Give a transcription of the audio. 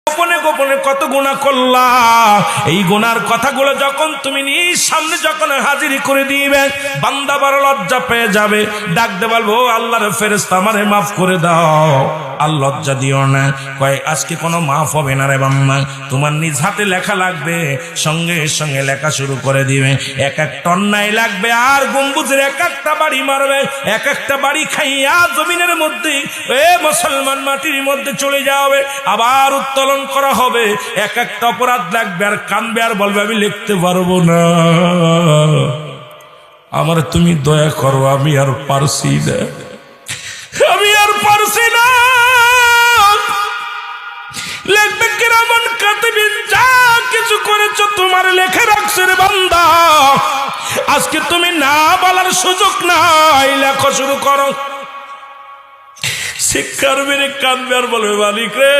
গোপনে গোপনে কত গুনাহ করলা, এই গুনার কথাগুলো যখন তুমি নিজ সামনে যখন হাজির করে দিবে, বান্দা বড় লজ্জা পেয়ে যাবে, ডাকতে বলবো আল্লাহর ফেরেশতা আমারে মাফ করে দাও। আর লজ্জা দিও না, কয় আজকে কোনো মাফ হবে না রে বান্দা, তোমার নিজ হাতে লেখা লাগবে। সঙ্গে সঙ্গে লেখা শুরু করে দিবে, এক একটা অন্যায় লাগবে আর গম্বুজের এক একটা বাড়ি মারবে, এক একটা বাড়ি খাইয়া জমিনের মধ্যে মুসলমান মাটির মধ্যে চলে যাবে, আবার উত্তোলন করা হবে। এক একটা অপরাধ লাগবে আর কানবে আর বলবে আমি লিখতে পারবো না, আমার তুমি দয়া করো, আমি আর পারছি না, আমি আর পারছি না। লিখবে কিরামান কাতিবিন, যা কিছু করেছো তোমার লেখা রাখছে রে বান্দা, আজকে তুমি না বলার সুযোগ নাই, লেখা শুরু করো। শিক্ষার মেরে কানবে আর বলবে মালিক রে